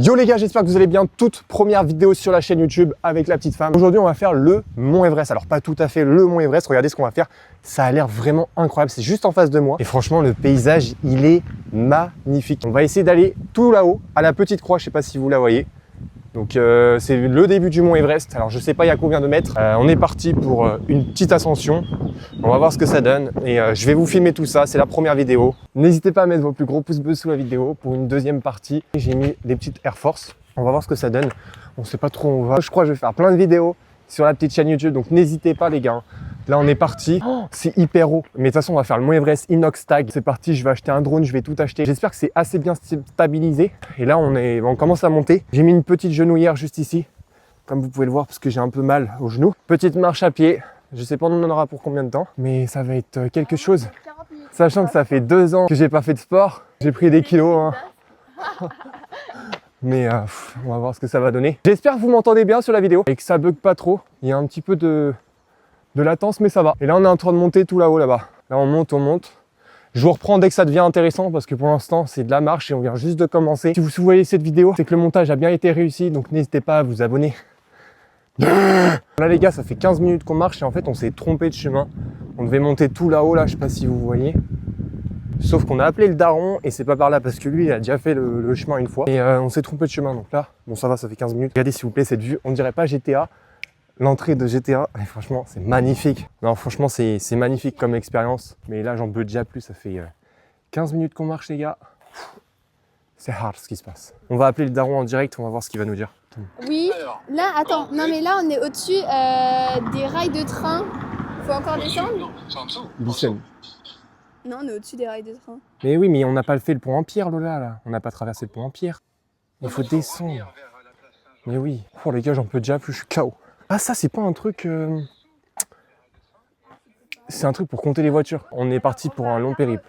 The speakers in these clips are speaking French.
Yo les gars, j'espère que vous allez bien. Toute première vidéo sur la chaîne YouTube avec la petite femme. Aujourd'hui, on va faire le Mont Everest. Alors pas tout à fait le Mont Everest, regardez ce qu'on va faire. Ça a l'air vraiment incroyable, c'est juste en face de moi. Et franchement, le paysage, il est magnifique. On va essayer d'aller tout là-haut, à la petite croix, je sais pas si vous la voyez. Donc c'est le début du Mont Everest. Alors je sais pas il y a combien de mètres. On est parti pour une petite ascension. On va voir ce que ça donne et je vais vous filmer tout ça. C'est la première vidéo. N'hésitez pas à mettre vos plus gros pouces bleus sous la vidéo pour une deuxième partie. J'ai mis des petites Air Force. On va voir ce que ça donne. On sait pas trop où on va. Je crois que je vais faire plein de vidéos sur la petite chaîne YouTube. Donc n'hésitez pas les gars. Là on est parti, c'est hyper haut. Mais de toute façon on va faire le Mont Everest Inox Tag. C'est parti, je vais acheter un drone, je vais tout acheter. J'espère que c'est assez bien stabilisé. Et là on commence à monter. J'ai mis une petite genouillère juste ici, comme vous pouvez le voir parce que j'ai un peu mal au genou. Petite marche à pied, je sais pas on en aura pour combien de temps, mais ça va être quelque chose. Sachant que ça fait 2 ans que j'ai pas fait de sport, j'ai pris des kilos. Mais on va voir ce que ça va donner. J'espère que vous m'entendez bien sur la vidéo et que ça bug pas trop. Il y a un petit peu de latence, mais ça va. Et là, on est en train de monter tout là-haut, là-bas. Là, on monte, on monte. Je vous reprends dès que ça devient intéressant parce que pour l'instant, c'est de la marche et on vient juste de commencer. Si vous voyez cette vidéo, c'est que le montage a bien été réussi, donc n'hésitez pas à vous abonner. Là, les gars, ça fait 15 minutes qu'on marche et en fait, on s'est trompé de chemin. On devait monter tout là-haut, là, je sais pas si vous voyez. Sauf qu'on a appelé le daron et c'est pas par là parce que lui, il a déjà fait le chemin une fois. Et on s'est trompé de chemin, donc là, bon, ça va, ça fait 15 minutes. Regardez, s'il vous plaît, cette vue, on dirait pas GTA. L'entrée de GTA, et franchement, c'est magnifique. Non, franchement, c'est magnifique comme expérience. Mais là, j'en peux déjà plus. Ça fait 15 minutes qu'on marche, les gars. C'est hard ce qui se passe. On va appeler le daron en direct, on va voir ce qu'il va nous dire. Oui, là, attends, non mais là, on est au-dessus des rails de train. Faut encore descendre? Bicène. Non, on est au-dessus des rails de train. Mais oui, mais on n'a pas fait le pont en pierre, Lola, là. On n'a pas traversé le pont en pierre. Il faut descendre. Mais oui. Oh, les gars, j'en peux déjà plus, je suis KO. Ah, ça, c'est pas un truc... C'est un truc pour compter les voitures. On est parti pour un long périple.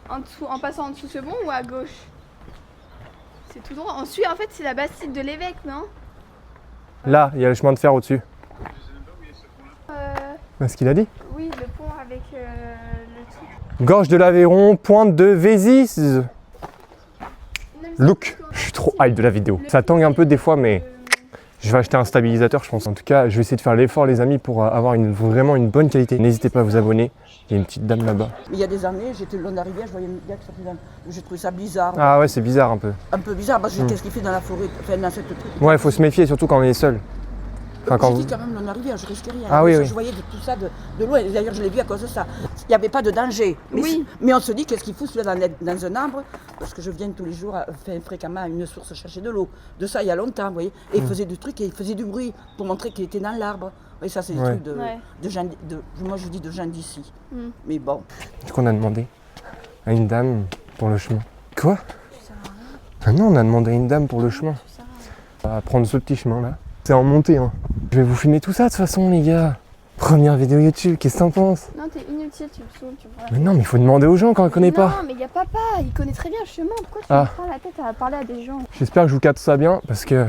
En dessous, en passant en dessous, c'est bon ou à gauche? C'est tout droit. Ensuite, en fait, c'est la bastide de l'évêque, non? Là, il y a le chemin de fer au-dessus. Ce qu'il a dit? Oui, le pont avec le truc. Gorge de l'Aveyron, pointe de Vézis. Look, je suis trop hype de la vidéo. Ça tangue un peu des fois, mais... Je vais acheter un stabilisateur, je pense. En tout cas, je vais essayer de faire l'effort, les amis, pour avoir vraiment une bonne qualité. N'hésitez pas à vous abonner. Il y a une petite dame là-bas. Il y a des années, j'étais le long de la rivière, je voyais une gars qui sortait dans... J'ai trouvé ça bizarre. Ah ouais, c'est bizarre un peu. Un peu bizarre, parce que qu'est-ce qu'il fait dans la forêt, enfin dans cette truc. Ouais, il faut se méfier, surtout quand on est seul. Enfin, quand J'étais quand même le long de la rivière, je risquais rien. Ah oui, oui. Je voyais tout ça de loin. D'ailleurs, je l'ai vu à cause de ça. Il n'y avait pas de danger. Mais, oui. Mais on se dit, qu'est-ce qu'il fout celui-là dans un arbre? Parce que je viens tous les jours, fréquemment à une source chercher de l'eau. De ça, il y a longtemps, vous voyez. Et il faisait du truc et il faisait du bruit pour montrer qu'il était dans l'arbre. Et ça, c'est des trucs de gens, moi, je dis de gens d'ici. Mais bon. Du coup, on a demandé à une dame pour le chemin. Quoi? Ah non, on a demandé à une dame pour le chemin. On va prendre ce petit chemin-là. C'est en montée, hein. Je vais vous filmer tout ça de toute façon, les gars. Première vidéo YouTube, qu'est-ce que t'en penses? Non, t'es inutile, tu me saoules, tu vois. Mais non, mais il faut demander aux gens quand on connaît pas. Non, mais il y a papa, il connaît très bien le chemin. Pourquoi tu me prends la tête à parler à des gens? J'espère que je vous capte ça bien parce que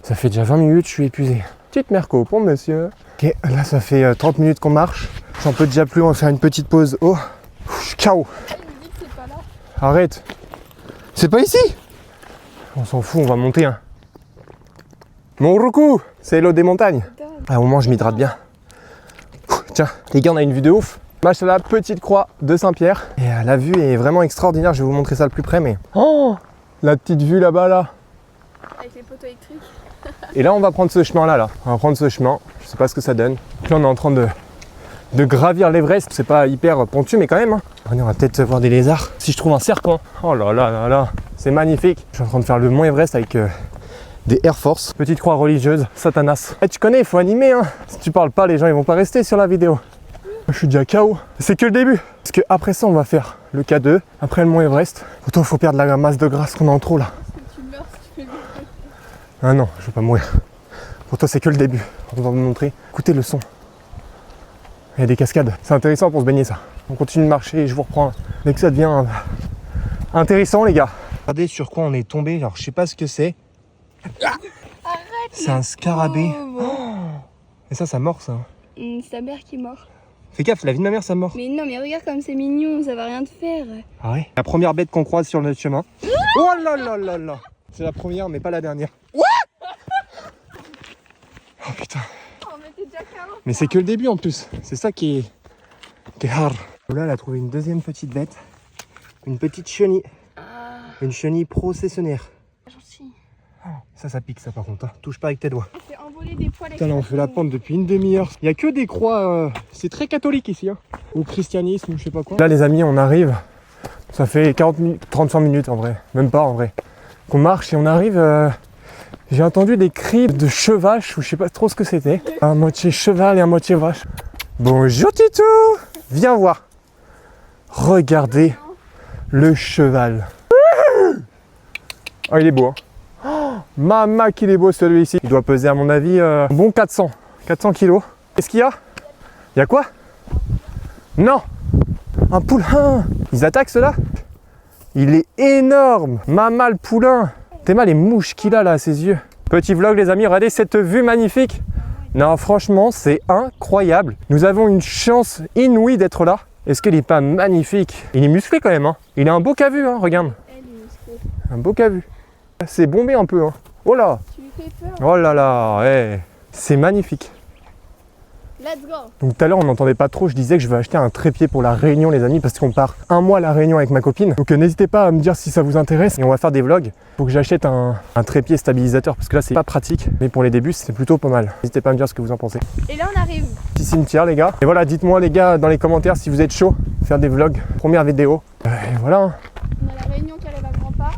ça fait déjà 20 minutes, je suis épuisé. Petite merco pour monsieur. Ok, là ça fait 30 minutes qu'on marche. J'en peux déjà plus, on va faire une petite pause. Oh, je suis KO. Il me dit que c'est pas là. Arrête. C'est pas ici. On s'en fout, on va monter. Hein. Mon Roku, c'est l'eau des montagnes. À un moment, je m'hydrate bien. Tiens, les gars, on a une vue de ouf. Marche à la petite croix de Saint-Pierre. Et la vue est vraiment extraordinaire. Je vais vous montrer ça de plus près, mais... Oh, la petite vue là-bas, là. Avec les poteaux électriques. Et là, on va prendre ce chemin-là, là. On va prendre ce chemin. Je sais pas ce que ça donne. Puis là, on est en train de gravir l'Everest. C'est pas hyper pointu, mais quand même. Hein. On va peut-être voir des lézards. Si je trouve un serpent. Oh là là là là. C'est magnifique. Je suis en train de faire le Mont Everest avec... des Air Force, petite croix religieuse, Satanas. Eh, tu connais, il faut animer, hein. Si tu parles pas, les gens ils vont pas rester sur la vidéo. Je suis déjà KO. C'est que le début. Parce que après ça, on va faire le K2, après le Mont Everest. Pourtant, il faut perdre la masse de graisse qu'on a en trop là. Tu meurs si tu fais le... Ah non, je vais pas mourir. Pour toi, c'est que le début. On va vous montrer. Écoutez le son. Il y a des cascades. C'est intéressant pour se baigner, ça. On continue de marcher et je vous reprends. Dès que ça devient intéressant, les gars. Regardez sur quoi on est tombé. Alors, je sais pas ce que c'est. Arrête. C'est un scarabée. Oh. Et ça mord ça. C'est ta mère qui est morte. Fais gaffe, la vie de ma mère ça mord. Mais non, mais regarde comme c'est mignon, ça va rien te faire. Ah ouais. La première bête qu'on croise sur notre chemin. Oh là là là là. C'est la première, mais pas la dernière. What? Oh putain. Oh, mais t'es déjà 40. Mais c'est que le début en plus. C'est ça qui est hard. Là, elle a trouvé une deuxième petite bête. Une petite chenille. Une chenille processionnaire. Gentil. Ça pique ça par contre. Hein. Touche pas avec tes doigts. On fait envoler des poils. Putain, là, on fait la pente depuis une demi-heure. Il y a que des croix. C'est très catholique ici. Hein. Au christianisme, je sais pas quoi. Là, les amis, on arrive. Ça fait 40 minutes, 35 minutes en vrai. Même pas en vrai. Qu'on marche et on arrive. J'ai entendu des cris de chevache ou je sais pas trop ce que c'était. À moitié cheval et à moitié vache. Bonjour Titou. Viens voir. Regardez le cheval. Oh, il est beau. Hein. Oh, maman qu'il est beau celui-ci. Il doit peser à mon avis un bon 400 kilos. Qu'est-ce qu'il y a? Il y a quoi? Non. Un poulain. Ils attaquent ceux-là? Il est énorme. Maman le poulain. T'es mal les mouches qu'il a là à ses yeux. Petit vlog les amis, regardez cette vue magnifique. Non franchement c'est incroyable. Nous avons une chance inouïe d'être là. Est-ce qu'il est pas magnifique? Il est musclé quand même hein. Il a un beau cavu hein, regarde. Un beau cavu. C'est bombé un peu hein. Oh là. Tu lui fais peur. Oh là là, hey. C'est magnifique. Let's go. Donc tout à l'heure on n'entendait pas trop, je disais que je vais acheter un trépied pour la Réunion les amis parce qu'on part un mois à la Réunion avec ma copine. Donc n'hésitez pas à me dire si ça vous intéresse et on va faire des vlogs. Faut que j'achète un trépied stabilisateur parce que là c'est pas pratique mais pour les débuts c'est plutôt pas mal. N'hésitez pas à me dire ce que vous en pensez. Et là on arrive. Petit cimetière les gars. Et voilà dites-moi les gars dans les commentaires si vous êtes chaud faire des vlogs. Première vidéo. Et voilà. On a la Réunion qui arrive à grands pas.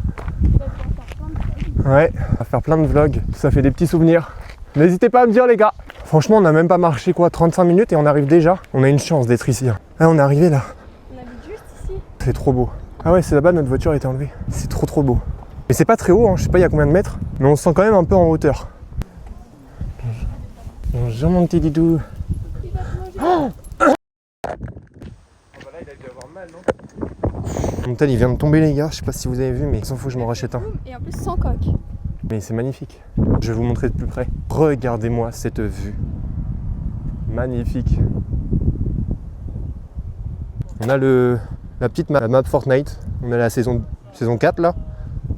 On va faire plein de vlogs. Ouais, on va faire plein de vlogs. Ça fait des petits souvenirs. N'hésitez pas à me dire les gars. Franchement on n'a même pas marché quoi 35 minutes et on arrive déjà. On a une chance d'être ici. Hein. Ah, on est arrivé là. On habite juste ici. C'est trop beau. Ah ouais c'est là-bas notre voiture a été enlevée. C'est trop beau. Mais c'est pas très haut, hein. Je sais pas il y a combien de mètres. Mais on se sent quand même un peu en hauteur. Bonjour mon petit didou. Il va te manger. Oh bah là il a dû avoir mal non? Mon tel il vient de tomber les gars. Je sais pas si vous avez vu mais il faut que je m'en rachète un. Et en plus sans coque. Mais c'est magnifique. Je vais vous montrer de plus près. Regardez-moi cette vue. Magnifique. On a la petite map Fortnite. On a la saison 4 là.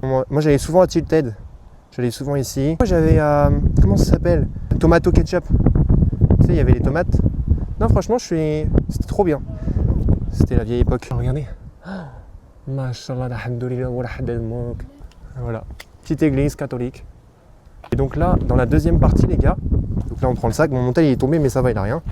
Moi j'allais souvent à Tilted. J'allais souvent ici. Moi j'avais comment ça s'appelle? Tomato ketchup. Tu sais, il y avait les tomates. Non franchement c'était trop bien. C'était la vieille époque. Regardez. Mashallah, alhamdoulilah, wa lahadal. Voilà. Petite église catholique. Et donc là, dans la deuxième partie les gars, donc là on prend le sac, mon tel il est tombé mais ça va, il a rien.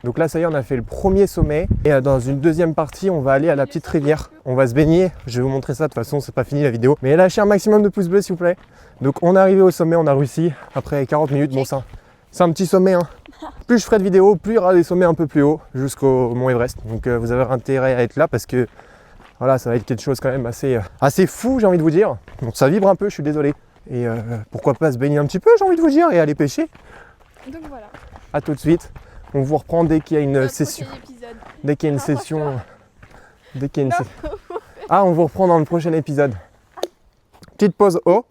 Donc là ça y est, on a fait le premier sommet et dans une deuxième partie on va aller à la petite rivière. On va se baigner, je vais vous montrer ça, de toute façon c'est pas fini la vidéo. Mais lâchez un maximum de pouces bleus s'il vous plaît. Donc on est arrivé au sommet, on a réussi après 40 minutes, bon ça c'est un petit sommet hein. Plus je ferai de vidéos, plus il y aura des sommets un peu plus hauts jusqu'au Mont Everest. Donc vous avez intérêt à être là parce que voilà, ça va être quelque chose quand même assez fou, j'ai envie de vous dire. Donc ça vibre un peu, je suis désolé. Et pourquoi pas se baigner un petit peu, j'ai envie de vous dire, et aller pêcher. Donc voilà. A tout de suite. On vous reprend dès qu'il y a une session. Dès qu'il y a une session. Dès qu'il y a une session. Ah, on vous reprend dans le prochain épisode. Petite pause haut.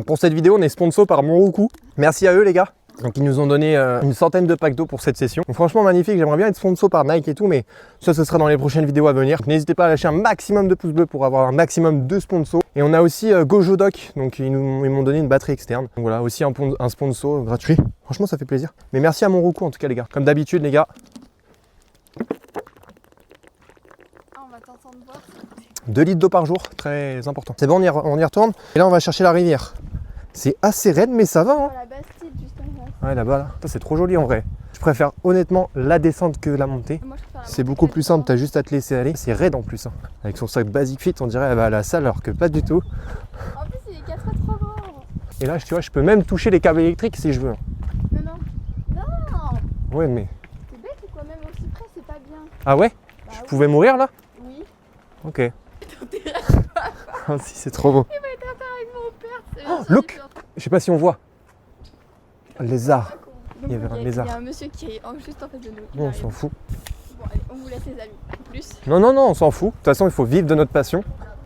Pour cette vidéo, on est sponsor par Monroucou. Merci à eux les gars. Donc ils nous ont donné une centaine de packs d'eau pour cette session. Donc, franchement magnifique, j'aimerais bien être sponsor par Nike et tout, mais ça ce sera dans les prochaines vidéos à venir. N'hésitez pas à lâcher un maximum de pouces bleus pour avoir un maximum de sponsors. Et on a aussi Gojo Doc, donc ils m'ont donné une batterie externe. Donc voilà, aussi un sponsor gratuit. Franchement ça fait plaisir. Mais merci à Monroucou en tout cas les gars. Comme d'habitude les gars. On va t'entendre boire. 2 litres d'eau par jour, très important. C'est bon, on y retourne. Et là on va chercher la rivière. C'est assez raide mais ça va hein. La Bastide juste en face. Ouais là-bas là. C'est trop joli en vrai. Je préfère honnêtement la descente que la montée. C'est beaucoup plus simple, t'as juste à te laisser aller. C'est raide en plus. Hein. Avec son sac Basic Fit, on dirait elle va à la salle alors que pas du tout. En plus il est 4 fois trop grand. Et là tu vois, je peux même toucher les câbles électriques si je veux. Non. Ouais mais... T'es bête ou quoi? Même aussi près c'est pas bien. Ah ouais? Bah, Je oui. pouvais mourir là? Oui. Ok. Ah si, c'est trop beau. Il va être affaire avec mon père. Oh, look! Je sais pas si on voit. Lézard. Donc, Il y avait un il lézard. y a un monsieur qui est juste en face de nous. Il Non, on arrive. s'en fout. Bon allez, on vous laisse les amis. Plus. Non, on s'en fout. De toute façon, il faut vivre de notre passion.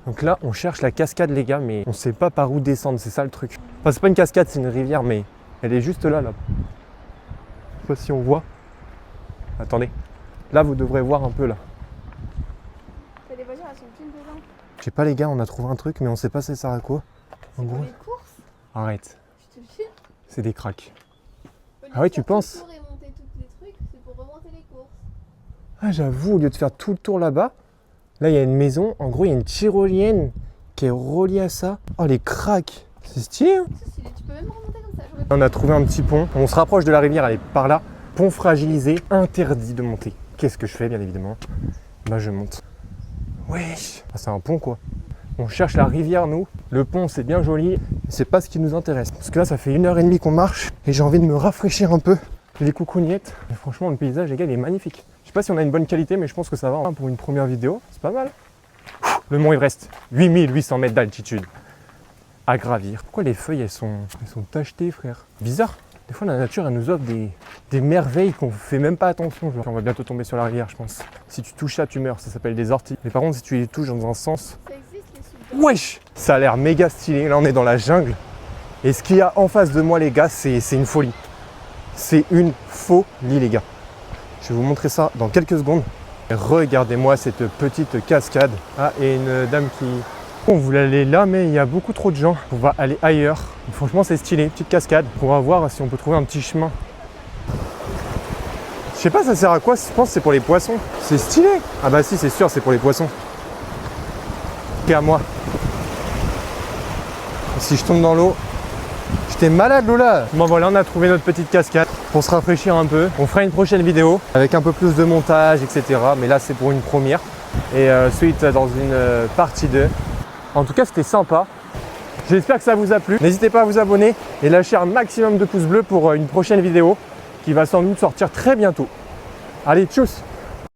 Donc là, on cherche la cascade, les gars, mais on sait pas par où descendre, c'est ça le truc. Enfin, c'est pas une cascade, c'est une rivière, mais elle est juste là. Je sais pas si on voit. Attendez. Là, vous devrez voir un peu là. Les voitures elles sont pleines dedans. Je sais pas les gars, on a trouvé un truc mais on sait pas ça sert à quoi. En Pour gros. les courses, Arrête, je te le jure. c'est des cracks. Au lieu Ah ouais, de tu faire tout le penses? tour et monter tous les trucs, c'est pour remonter les courses. Ah j'avoue, au lieu de faire tout le tour là-bas, là il y a une maison, en gros il y a une tyrolienne qui est reliée à ça. Oh les cracks, c'est stylé hein. C'est stylé, tu peux même remonter comme ça. On a trouvé un petit pont, on se rapproche de la rivière, elle est par là. Pont fragilisé, interdit de monter. Qu'est-ce que je fais bien évidemment? Bah je monte. Wesh, ah, c'est un pont quoi. On cherche la rivière nous, le pont c'est bien joli, mais c'est pas ce qui nous intéresse. Parce que là ça fait 1h30 qu'on marche et j'ai envie de me rafraîchir un peu les coucougnettes. Et franchement le paysage les gars il est magnifique. Je sais pas si on a une bonne qualité mais je pense que ça va hein, pour une première vidéo, c'est pas mal. Le mont Everest, 8800 mètres d'altitude à gravir. Pourquoi les feuilles elles sont tachetées frère? Bizarre. Des fois, la nature, elle nous offre des merveilles qu'on fait même pas attention. Genre. On va bientôt tomber sur la rivière, je pense. Si tu touches ça, tu meurs. Ça s'appelle des orties. Mais par contre, si tu les touches dans un sens... Ça existe les soupes. Wesh! Ça a l'air méga stylé. Là, on est dans la jungle. Et ce qu'il y a en face de moi, les gars, c'est une folie. C'est une folie, les gars. Je vais vous montrer ça dans quelques secondes. Et regardez-moi cette petite cascade. Ah, et une dame qui... On voulait aller là, mais il y a beaucoup trop de gens. On va aller ailleurs. Donc, franchement, c'est stylé. Petite cascade. On va voir si on peut trouver un petit chemin. Je sais pas, ça sert à quoi? Je pense que c'est pour les poissons. C'est stylé. Ah bah si, c'est sûr, c'est pour les poissons. Et à moi. Et si je tombe dans l'eau, j'étais malade, Lola. Bon voilà, on a trouvé notre petite cascade pour se rafraîchir un peu. On fera une prochaine vidéo avec un peu plus de montage, etc. Mais là, c'est pour une première. Et suite dans une partie 2. En tout cas, c'était sympa. J'espère que ça vous a plu. N'hésitez pas à vous abonner et lâcher un maximum de pouces bleus pour une prochaine vidéo qui va sans doute sortir très bientôt. Allez, tchuss!